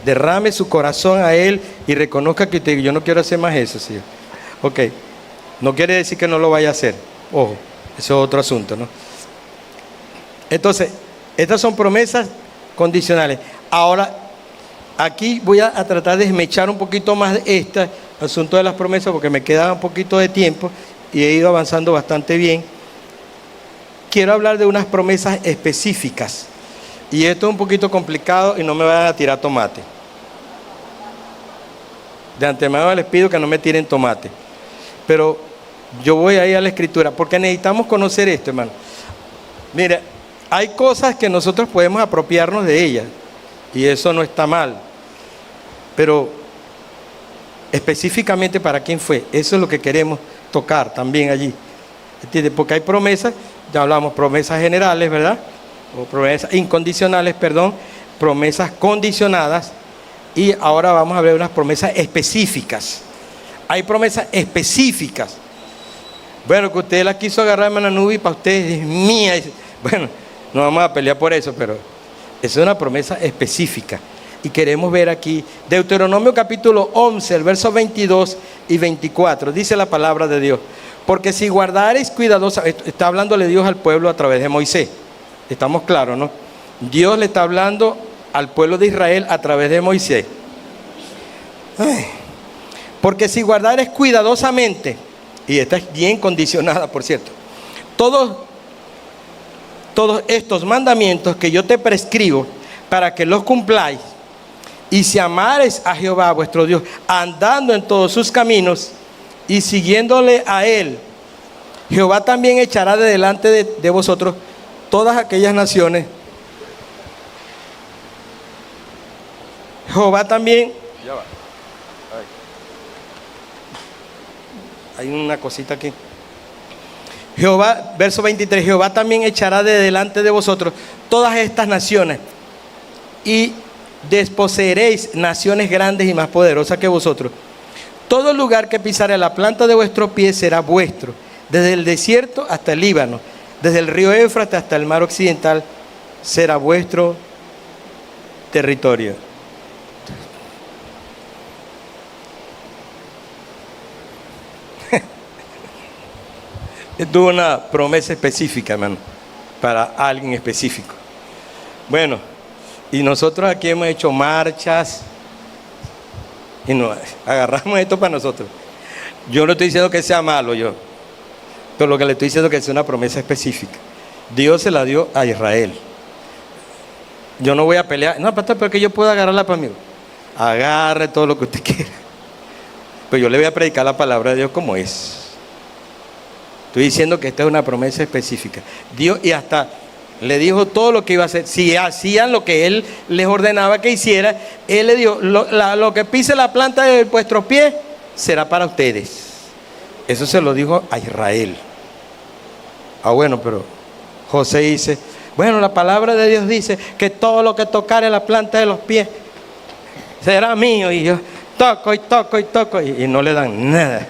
Derrame su corazón a Él y reconozca que yo no quiero hacer más eso, Señor. Ok, no quiere decir que no lo vaya a hacer. Ojo, eso es otro asunto, ¿no? Entonces, estas son promesas condicionales. Ahora, aquí voy a tratar de desmechar un poquito más de este asunto de las promesas, porque me queda un poquito de tiempo y he ido avanzando bastante bien. Quiero hablar de unas promesas específicas. Y esto es un poquito complicado y no me vayan a tirar tomate. De antemano les pido que no me tiren tomate. Pero yo voy a ir a la Escritura, porque necesitamos conocer esto, hermano. Mira, hay cosas que nosotros podemos apropiarnos de ellas, y eso no está mal. Pero específicamente para quién fue, eso es lo que queremos tocar también allí. ¿Entiendes? Porque hay promesas, ya hablamos promesas generales, ¿verdad? O promesas incondicionales, promesas condicionadas, y ahora vamos a ver unas promesas específicas. Hay promesas específicas. Bueno, que usted la quiso agarrar, hermana Nubi, para usted es mía. Bueno, no vamos a pelear por eso, pero eso es una promesa específica. Y queremos ver aquí, Deuteronomio capítulo 11, el verso 22 y 24, dice la palabra de Dios. Porque si guardareis cuidadosamente, está hablándole Dios al pueblo a través de Moisés. Estamos claros, ¿no? Dios le está hablando al pueblo de Israel a través de Moisés. Porque si guardareis cuidadosamente, y esta es bien condicionada, por cierto, todos estos mandamientos que yo te prescribo para que los cumpláis, y si amares a Jehová vuestro Dios, andando en todos sus caminos y siguiéndole a él, Jehová también echará de delante de vosotros todas aquellas naciones. Jehová también... Ya va. Hay una cosita aquí. Jehová, verso 23, Jehová también echará de delante de vosotros todas estas naciones y desposeeréis naciones grandes y más poderosas que vosotros. Todo lugar que pisare la planta de vuestros pies será vuestro, desde el desierto hasta el Líbano, desde el río Éufrates hasta el mar occidental, será vuestro territorio. Esto es una promesa específica, hermano, para alguien específico. Bueno, y nosotros aquí hemos hecho marchas y nos agarramos esto para nosotros. Yo no estoy diciendo que sea malo yo, pero lo que le estoy diciendo es que es una promesa específica. Dios se la dio a Israel. Yo no voy a pelear, no, pastor, pero que yo puedo agarrarla para mí. Agarre todo lo que usted quiera. Pero yo le voy a predicar la palabra de Dios como es. Estoy diciendo que esta es una promesa específica. Dios, y hasta le dijo todo lo que iba a hacer. Si hacían lo que Él les ordenaba que hiciera, Él le dijo, lo que pise la planta de vuestros pies será para ustedes. Eso se lo dijo a Israel. Bueno, pero José dice, bueno, la palabra de Dios dice que todo lo que tocare la planta de los pies será mío. Y yo toco y toco y toco y no le dan nada.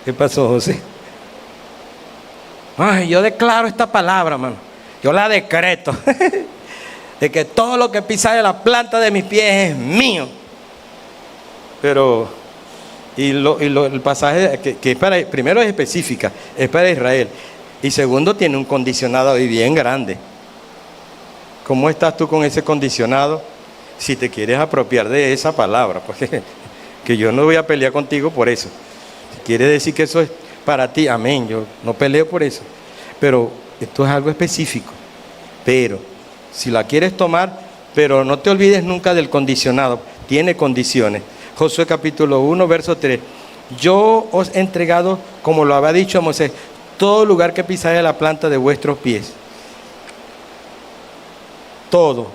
¿Qué pasó, José? Ay, yo declaro esta palabra, mano. Yo la decreto. De que todo lo que pisa de la planta de mis pies es mío. Pero, el pasaje que es para, primero es específica, es para Israel. Y segundo, tiene un condicionado ahí bien grande. ¿Cómo estás tú con ese condicionado? Si te quieres apropiar de esa palabra, porque que yo no voy a pelear contigo por eso. Si quieres decir que eso es para ti, amén, yo no peleo por eso, pero esto es algo específico. Pero si la quieres tomar, pero no te olvides nunca del condicionado, tiene condiciones. Josué capítulo 1, verso 3, yo os he entregado, como lo había dicho a Moisés, todo lugar que pisare la planta de vuestros pies. Todo.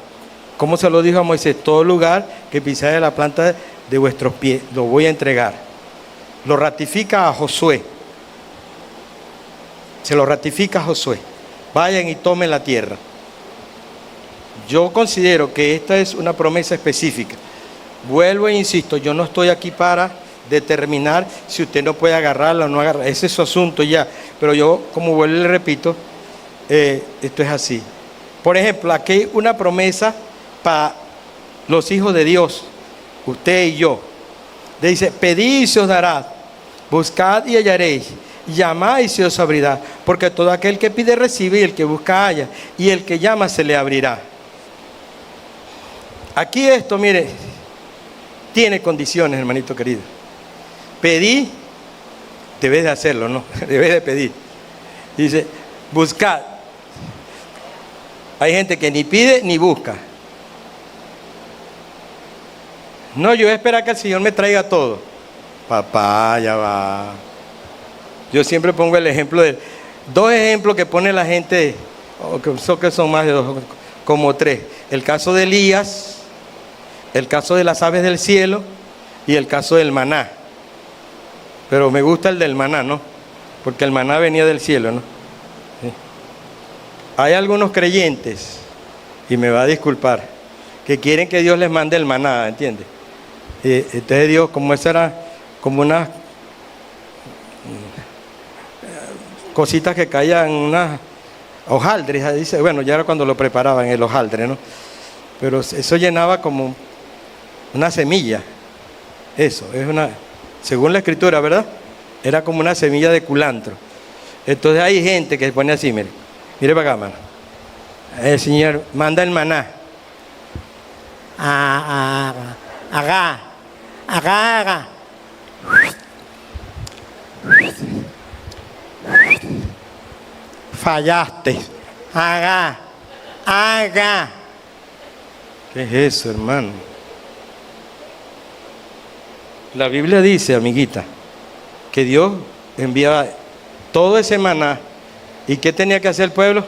¿Cómo se lo dijo a Moisés? Todo lugar que pisare la planta de vuestros pies, lo voy a entregar. Lo ratifica a Josué. Se lo ratifica a Josué. Vayan y tomen la tierra. Yo considero que esta es una promesa específica. Vuelvo e insisto, yo no estoy aquí para determinar si usted no puede agarrarla o no agarrarla. Ese es su asunto ya. Pero yo, como vuelvo y le repito, esto es así. Por ejemplo, aquí hay una promesa para los hijos de Dios, usted y yo. Dice, pedid y se os dará, buscad y hallaréis, llamad y se os abrirá, porque todo aquel que pide recibe, y el que busca halla, y el que llama se le abrirá. Aquí esto, mire, tiene condiciones, hermanito querido. Pedí, debes de hacerlo, ¿no? Debes de pedir. Dice, buscad. Hay gente que ni pide ni busca. No, yo voy a esperar que el Señor me traiga todo. Papá, ya va. Yo siempre pongo el ejemplo de dos ejemplos que pone la gente, que son más de dos, como tres. El caso de Elías, el caso de las aves del cielo y el caso del maná. Pero me gusta el del maná, ¿no? Porque el maná venía del cielo, ¿no? ¿Sí? Hay algunos creyentes, y me va a disculpar, que quieren que Dios les mande el maná, ¿entiendes? Entonces Dios, como esa era como unas cositas que caían, unas hojaldre, dice, bueno, ya era cuando lo preparaban el hojaldre, ¿no? Pero eso llenaba como una semilla. Eso, es una, según la escritura, ¿verdad? Era como una semilla de culantro. Entonces hay gente que se pone así, mire para acá, mano. El Señor manda el maná. Haga. Fallaste. Haga. ¿Qué es eso, hermano? La Biblia dice, amiguita, que Dios enviaba todo ese maná. ¿Y qué tenía que hacer el pueblo?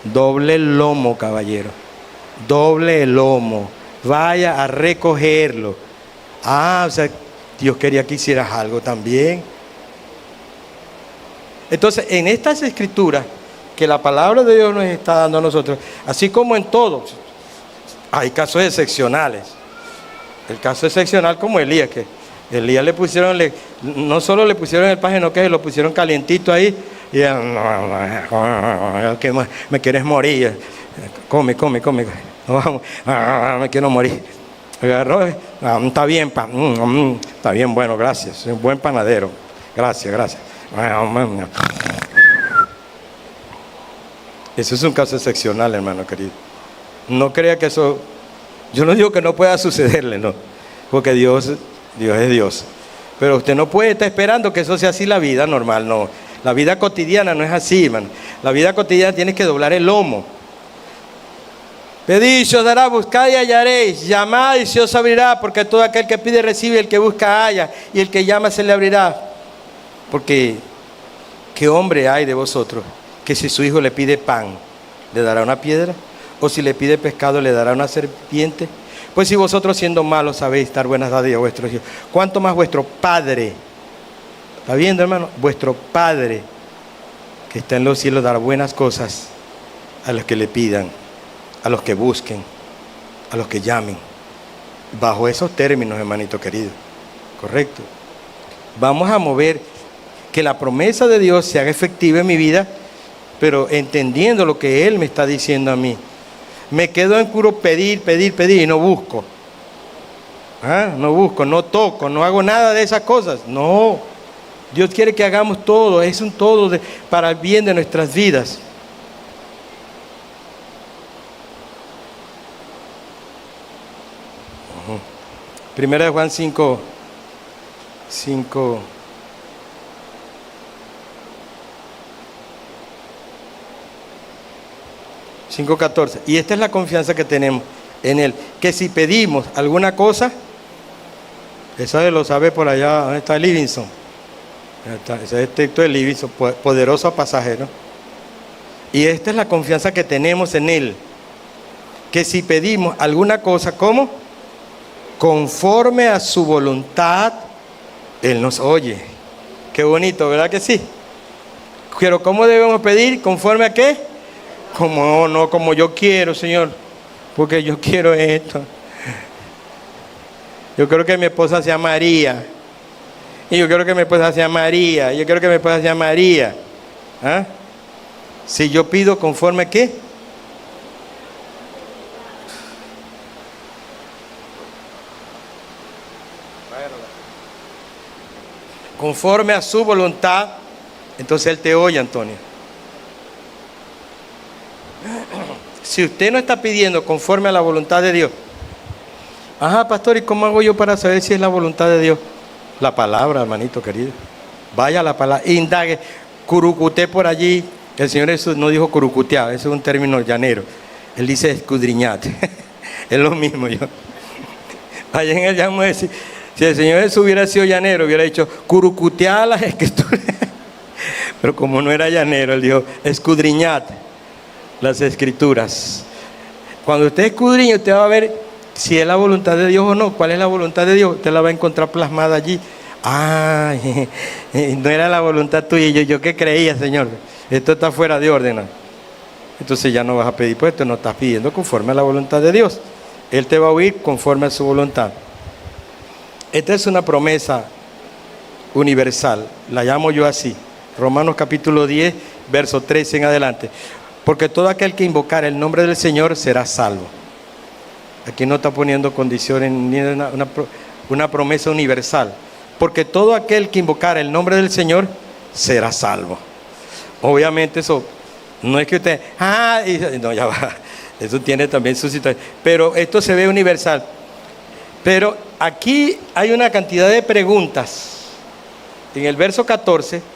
Doble el lomo, caballero. Doble el lomo. Vaya a recogerlo. O sea, Dios quería que hicieras algo también. Entonces, en estas escrituras que la palabra de Dios nos está dando a nosotros, así como en todos, hay casos excepcionales. El caso excepcional como Elías, que Elías le pusieron, no solo le pusieron el pan, sino que lo pusieron calientito ahí, y que me quieres morir, come, no, vamos, me quiero morir. Agarró, está bien, pan, está bien, bueno, gracias, soy un buen panadero, gracias. Eso es un caso excepcional, hermano querido. No crea que eso, yo no digo que no pueda sucederle, no, porque Dios es Dios. Pero usted no puede estar esperando que eso sea así la vida normal, no. La vida cotidiana no es así, hermano. La vida cotidiana tienes que doblar el lomo. Pedid y se os dará, buscad y hallaréis, llamad y se os abrirá, porque todo aquel que pide recibe, el que busca halla, y el que llama se le abrirá. Porque, ¿qué hombre hay de vosotros que si su hijo le pide pan, le dará una piedra? ¿O si le pide pescado, le dará una serpiente? Pues si vosotros siendo malos sabéis dar buenas dádivas a vuestros hijos, ¿cuánto más vuestro Padre? ¿Está viendo, hermano? Vuestro Padre que está en los cielos dará buenas cosas a los que le pidan, a los que busquen, a los que llamen. Bajo esos términos, hermanito querido. ¿Correcto? Vamos a mover que la promesa de Dios se haga efectiva en mi vida, pero entendiendo lo que Él me está diciendo a mí. Me quedo en puro pedir y no busco. No busco, no toco, no hago nada de esas cosas. No. Dios quiere que hagamos todo, es un todo para el bien de nuestras vidas. Primera de Juan 5. 5:14. Y esta es la confianza que tenemos en Él. Que si pedimos alguna cosa, eso lo sabe por allá, ¿dónde está Livingston? Ese es el texto de Livingston, poderoso pasajero. Y esta es la confianza que tenemos en Él. Que si pedimos alguna cosa, ¿cómo? Conforme a su voluntad, Él nos oye. Qué bonito, ¿verdad que sí? Pero ¿cómo debemos pedir? ¿Conforme a qué? Como yo quiero, Señor, porque yo quiero esto. Yo quiero que mi esposa sea María. Y yo quiero que mi esposa sea María. Yo quiero que mi esposa sea María. Si yo pido conforme a qué. Conforme a su voluntad, entonces Él te oye, Antonio. Si usted no está pidiendo conforme a la voluntad de Dios, pastor, ¿y cómo hago yo para saber si es la voluntad de Dios? La palabra, hermanito querido. Vaya a la palabra, indague, curucuté por allí. El Señor Jesús no dijo curucutear, eso es un término llanero. Él dice escudriñate. Es lo mismo yo. Allá en el llamo decir, si el Señor Jesús hubiera sido llanero, hubiera dicho curucutear las escrituras. Pero como no era llanero, Él dijo escudriñate las escrituras. Cuando usted escudriña, usted va a ver si es la voluntad de Dios o no. ¿Cuál es la voluntad de Dios? Usted la va a encontrar plasmada allí. No era la voluntad tuya. Yo qué creía, Señor, esto está fuera de orden. Entonces ya no vas a pedir, pues tú no estás pidiendo conforme a la voluntad de Dios. Él te va a oír conforme a su voluntad. Esta es una promesa universal, la llamo yo así. Romanos capítulo 10, verso 13 en adelante. porque todo aquel que invocar el nombre del Señor será salvo. Aquí no está poniendo condiciones ni una promesa universal, porque todo aquel que invocar el nombre del Señor será salvo. Obviamente eso no es que usted, no, ya va, eso tiene también su situación, pero esto se ve universal. Pero aquí hay una cantidad de preguntas en el verso 14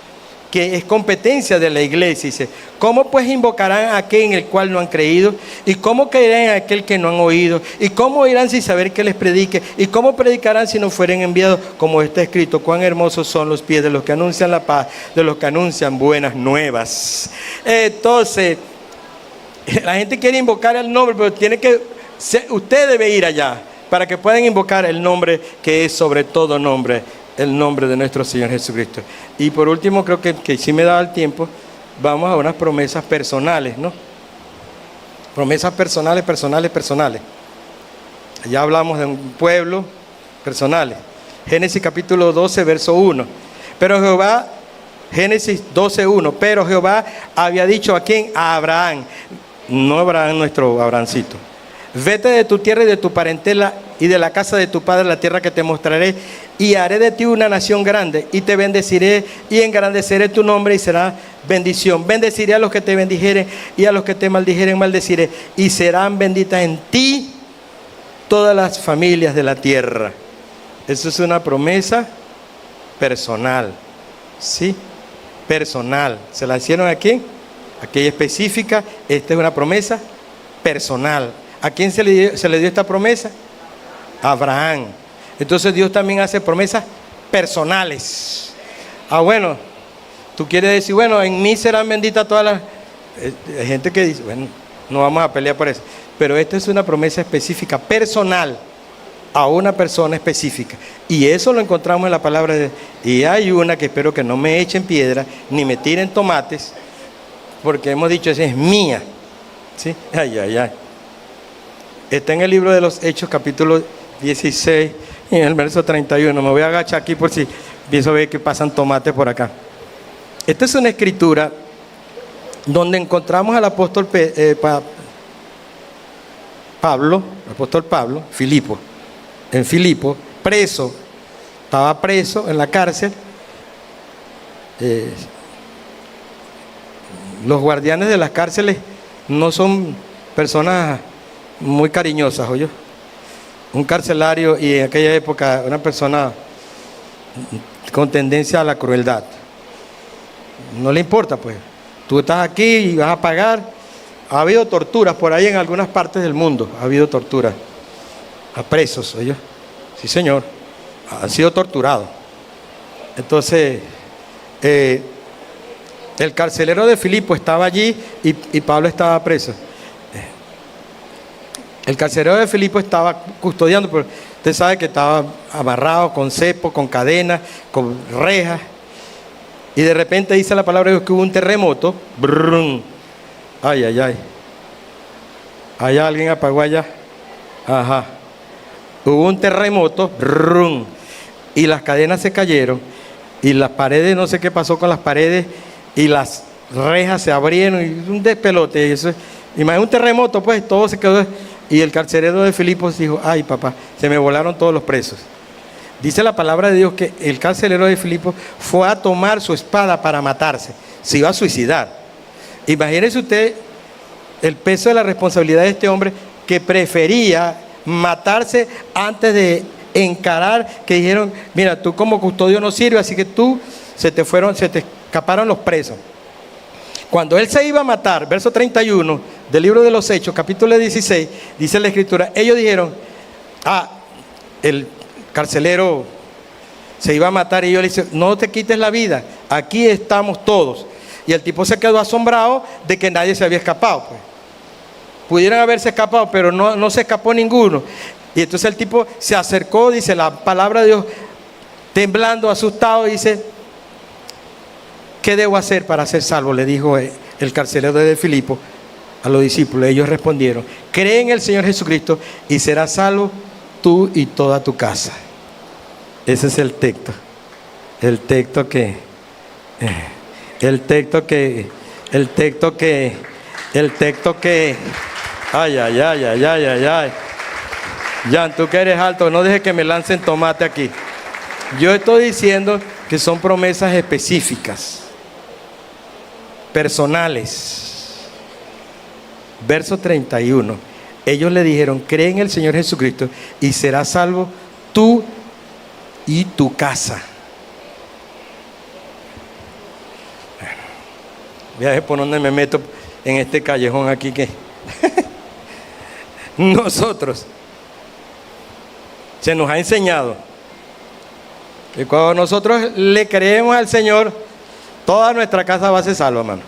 que es competencia de la iglesia. Dice, ¿cómo pues invocarán a aquel en el cual no han creído? ¿Y cómo creerán en aquel que no han oído? ¿Y cómo oirán sin saber que les predique? ¿Y cómo predicarán si no fueren enviados? Como está escrito, cuán hermosos son los pies de los que anuncian la paz, de los que anuncian buenas nuevas. Entonces, la gente quiere invocar el nombre, pero usted debe ir allá para que puedan invocar el nombre que es sobre todo nombre, el nombre de nuestro Señor Jesucristo. Y por último, creo que si me da el tiempo, vamos a unas promesas personales, ¿no? Promesas personales. Ya hablamos de un pueblo, personales. Génesis capítulo 12, verso 1. Pero Jehová, Génesis 12, 1. Pero Jehová había dicho ¿a quién? A Abraham. No Abraham, nuestro Abrahamcito. Vete de tu tierra y de tu parentela y de la casa de tu padre, la tierra que te mostraré, y haré de ti una nación grande, y te bendeciré y engrandeceré tu nombre, y será bendición. Bendeciré a los que te bendijeren, y a los que te maldijeren maldeciré, y serán benditas en ti todas las familias de la tierra. Eso es una promesa personal, ¿sí? Personal. ¿Se la hicieron a quién? Aquella específica. Esta es una promesa personal. ¿A quién se le dio esta promesa? A Abraham. Entonces Dios también hace promesas personales. Bueno, tú quieres decir, bueno, en mí serán benditas todas las... Hay gente que dice, bueno, no vamos a pelear por eso. Pero esta es una promesa específica, personal, a una persona específica. Y eso lo encontramos en la palabra de Dios. Y hay una que espero que no me echen piedra, ni me tiren tomates, porque hemos dicho, esa es mía. ¿Sí? Ay. Está en el libro de los Hechos, capítulo 16, en el verso 31. Me voy a agachar aquí por si empiezo a ver que pasan tomates por acá. Esta es una escritura donde encontramos al apóstol Pablo, en Filipo, preso. Estaba preso en la cárcel. Los guardianes de las cárceles no son personas muy cariñosas, oye. Un carcelario, y en aquella época una persona con tendencia a la crueldad. No le importa, pues. Tú estás aquí y vas a pagar. Ha habido torturas por ahí en algunas partes del mundo. Ha habido torturas a presos, oye. Sí, señor. Han sido torturados. Entonces, el carcelero de Filipo estaba allí y Pablo estaba preso. El carcelero de Filipo estaba custodiando, pero usted sabe que estaba amarrado con cepo, con cadenas, con rejas. Y de repente dice la palabra de Dios que hubo un terremoto. Brum. Ay. Allá alguien apagó allá. Ajá. Hubo un terremoto. Brum. Y las cadenas se cayeron. Y las paredes, no sé qué pasó con las paredes. Y las rejas se abrieron. Y un despelote. Y eso, imagínate un terremoto, pues todo se quedó. Y el carcelero de Filipos dijo, ay papá, se me volaron todos los presos. Dice la palabra de Dios que el carcelero de Filipos fue a tomar su espada para matarse. Se iba a suicidar. Imagínese usted el peso de la responsabilidad de este hombre que prefería matarse antes de encarar, que dijeron, mira, tú como custodio no sirves, así que se te escaparon los presos. Cuando él se iba a matar, verso 31 del libro de los Hechos, capítulo 16, dice la escritura, ellos dijeron, el carcelero se iba a matar y ellos le dicen, no te quites la vida, aquí estamos todos. Y el tipo se quedó asombrado de que nadie se había escapado. Pues. Pudieran haberse escapado, pero no se escapó ninguno. Y entonces el tipo se acercó, dice la palabra de Dios, temblando, asustado, dice, ¿qué debo hacer para ser salvo? Le dijo el carcelero de Filipo a los discípulos. Ellos respondieron, cree en el Señor Jesucristo y serás salvo tú y toda tu casa. Ese es el texto. El texto que El texto que... Ay, ay, ay, ay, ay, ay, ay. Jan, tú que eres alto, no dejes que me lancen tomate aquí. Yo estoy diciendo que son promesas específicas, personales. Verso 31. Ellos le dijeron, cree en el Señor Jesucristo y serás salvo tú y tu casa. Voy a ver por dónde me meto en este callejón aquí que... Nosotros se nos ha enseñado que cuando nosotros le creemos al Señor, toda nuestra casa va a ser salva, hermano.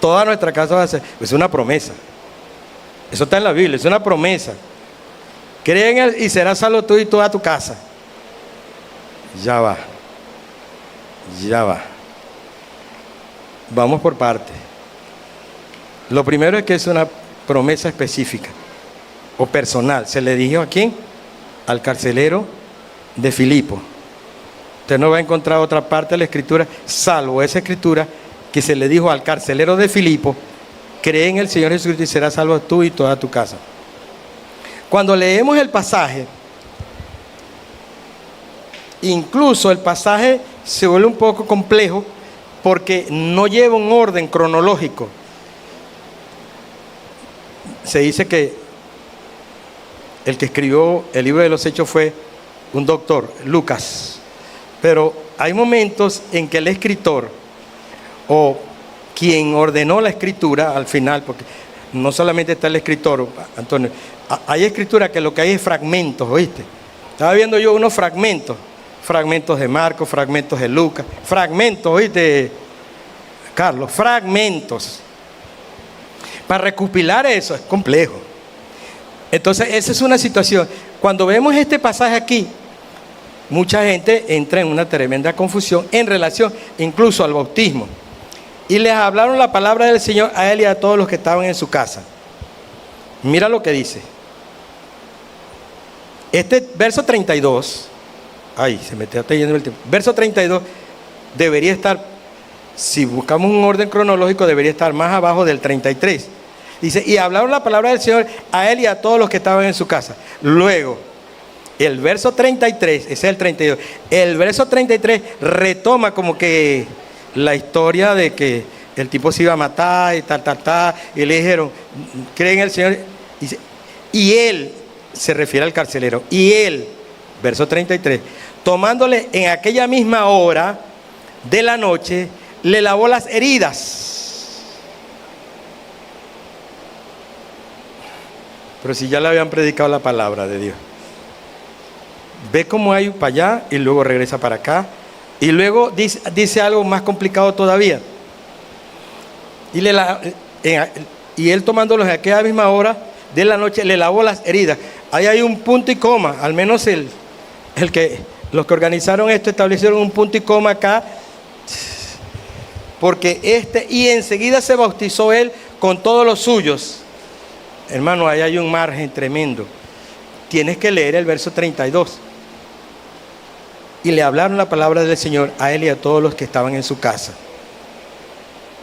Toda nuestra casa va a ser... Es una promesa. Eso está en la Biblia, es una promesa. Cree en Él y serás salvo tú y toda tu casa. Ya va. Ya va. Vamos por partes. Lo primero es que es una promesa específica o personal. Se le dijo a quién, al carcelero de Filipo. Usted no va a encontrar otra parte de la escritura salvo esa escritura que se le dijo al carcelero de Filipo, cree en el Señor Jesucristo y serás salvo tú y toda tu casa. Cuando leemos el pasaje, incluso el pasaje se vuelve un poco complejo porque no lleva un orden cronológico. Se dice que el que escribió el libro de los Hechos fue un doctor, Lucas. Pero hay momentos en que el escritor o quien ordenó la escritura al final, porque no solamente está el escritor, Antonio, hay escritura que lo que hay es fragmentos, ¿oíste? Estaba viendo yo unos fragmentos de Marcos, fragmentos de Lucas, fragmentos, ¿oíste, Carlos? Fragmentos. Para recopilar eso es complejo. Entonces esa es una situación. Cuando vemos este pasaje aquí, mucha gente entra en una tremenda confusión en relación incluso al bautismo. Y les hablaron la palabra del Señor a él y a todos los que estaban en su casa. Mira lo que dice. Este verso 32, ay, se me está yendo el tiempo. Verso 32 debería estar, si buscamos un orden cronológico, debería estar más abajo del 33. Dice, y hablaron la palabra del Señor a él y a todos los que estaban en su casa. Luego, el verso 33, ese es el 32. El verso 33 retoma como que la historia de que el tipo se iba a matar y tal, y le dijeron, creen en el Señor. Y él, se refiere al carcelero, y él, verso 33, tomándole en aquella misma hora de la noche, le lavó las heridas. Pero si ya le habían predicado la palabra de Dios. Ve cómo hay para allá y luego regresa para acá. Y luego dice algo más complicado todavía. Y él tomándolos en aquella misma hora de la noche, le lavó las heridas. Ahí hay un punto y coma. Al menos los que organizaron esto establecieron un punto y coma acá. Porque y enseguida se bautizó él con todos los suyos. Hermano, ahí hay un margen tremendo. Tienes que leer el verso 32. Y le hablaron la palabra del Señor a él y a todos los que estaban en su casa.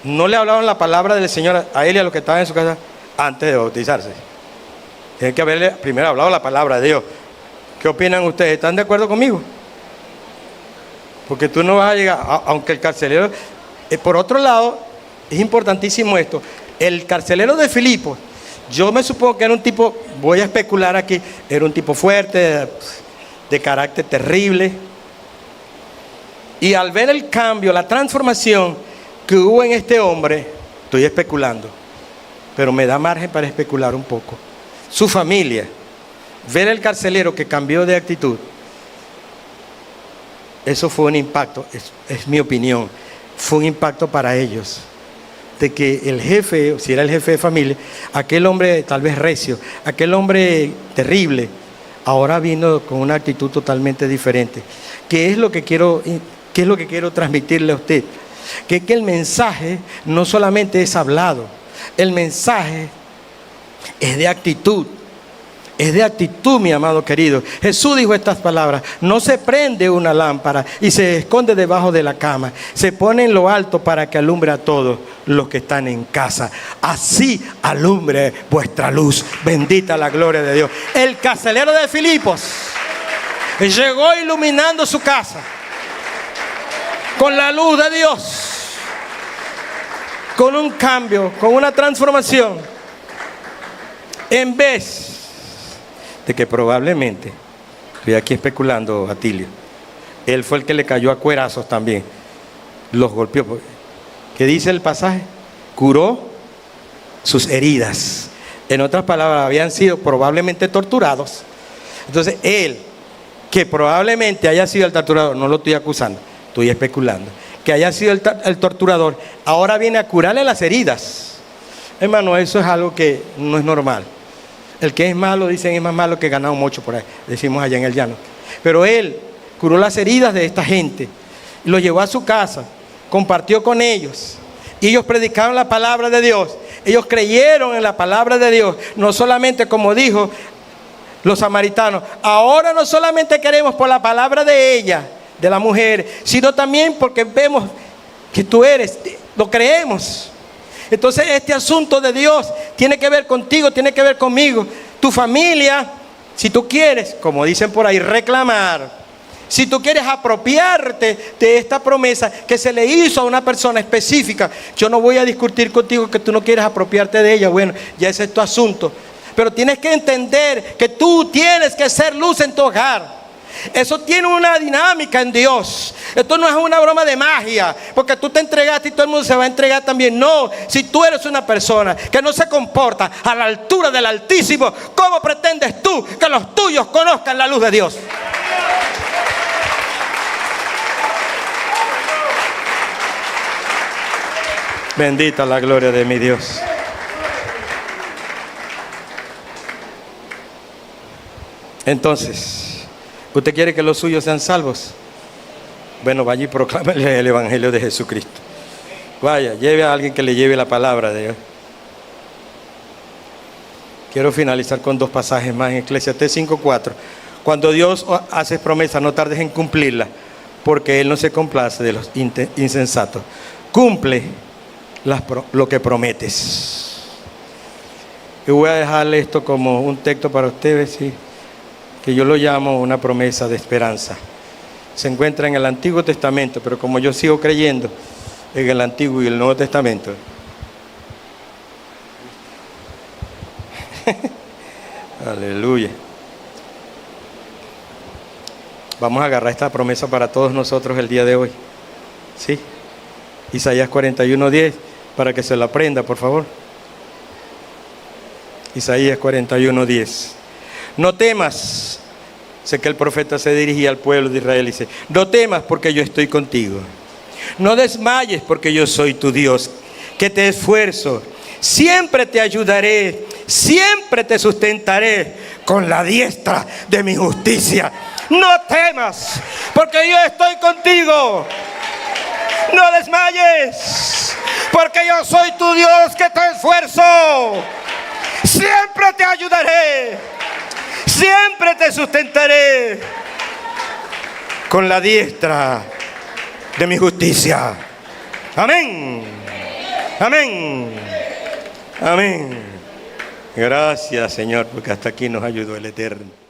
No le hablaron la palabra del Señor a él y a los que estaban en su casa antes de bautizarse. Tienen que haberle primero hablado la palabra de Dios. ¿Qué opinan ustedes? ¿Están de acuerdo conmigo? Porque tú no vas a llegar, aunque el carcelero... por otro lado, es importantísimo esto. El carcelero de Filipo, yo me supongo que era un tipo, voy a especular aquí, era un tipo fuerte, de carácter terrible. Y al ver el cambio, la transformación que hubo en este hombre, estoy especulando, pero me da margen para especular un poco. Su familia, ver el carcelero que cambió de actitud, eso fue un impacto, es mi opinión, fue un impacto para ellos. De que el jefe, si era el jefe de familia, aquel hombre tal vez recio, aquel hombre terrible, ahora vino con una actitud totalmente diferente. ¿Qué es lo que quiero transmitirle a usted? Que el mensaje no solamente es hablado, el mensaje es de actitud. Es de actitud, mi amado querido. Jesús dijo estas palabras: no se prende una lámpara y se esconde debajo de la cama. Se pone en lo alto para que alumbre a todos los que están en casa. Así alumbre vuestra luz. Bendita la gloria de Dios. El carcelero de Filipos llegó iluminando su casa con la luz de Dios, con un cambio, con una transformación. En vez de que probablemente, estoy aquí especulando, Atilio, él fue el que le cayó a cuerazos también, los golpeó. ¿Qué dice el pasaje? Curó sus heridas. En otras palabras, habían sido probablemente torturados. Entonces él, que probablemente haya sido el torturador, no lo estoy acusando, estoy especulando, que haya sido el torturador, ahora viene a curarle las heridas. Hermano, eso es algo que no es normal. El que es malo, dicen, es más malo que ganado mocho, por ahí, decimos allá en el llano. Pero él curó las heridas de esta gente, lo llevó a su casa, compartió con ellos, y ellos predicaron la palabra de Dios. Ellos creyeron en la palabra de Dios, no solamente como dijo los samaritanos: ahora no solamente queremos por la palabra de ella, de la mujer, sino también porque vemos que tú eres, lo creemos. Entonces este asunto de Dios tiene que ver contigo, tiene que ver conmigo, tu familia. Si tú quieres, como dicen por ahí, reclamar, si tú quieres apropiarte de esta promesa que se le hizo a una persona específica, yo no voy a discutir contigo que tú no quieres apropiarte de ella. Bueno, ya ese es tu asunto, pero tienes que entender que tú tienes que ser luz en tu hogar. Eso tiene una dinámica en Dios. Esto no es una broma de magia, porque tú te entregaste y todo el mundo se va a entregar también. No, si tú eres una persona que no se comporta a la altura del Altísimo, ¿cómo pretendes tú que los tuyos conozcan la luz de Dios? Bendita la gloria de mi Dios. Entonces, ¿usted quiere que los suyos sean salvos? Bueno, vaya y proclámele el Evangelio de Jesucristo. Vaya, lleve a alguien que le lleve la palabra de Dios. Quiero finalizar con dos pasajes más en Eclesiastés 5:4. Cuando Dios hace promesa, no tardes en cumplirla, porque Él no se complace de los insensatos. Cumple lo que prometes. Y voy a dejarle esto como un texto para ustedes, ¿sí?, que yo lo llamo una promesa de esperanza. Se encuentra en el Antiguo Testamento, pero como yo sigo creyendo en el Antiguo y el Nuevo Testamento, aleluya, vamos a agarrar esta promesa para todos nosotros el día de hoy, ¿sí? Isaías 41:10, para que se la aprenda, por favor. Isaías 41:10. No temas. Sé que el profeta se dirigía al pueblo de Israel y dice: no temas, porque yo estoy contigo. No desmayes, porque yo soy tu Dios, que te esfuerzo. Siempre te ayudaré, siempre te sustentaré con la diestra de mi justicia. No temas, porque yo estoy contigo. No desmayes, porque yo soy tu Dios, que te esfuerzo. Siempre te ayudaré, siempre te sustentaré con la diestra de mi justicia. Amén. Amén. Amén. Gracias, Señor, porque hasta aquí nos ayudó el Eterno.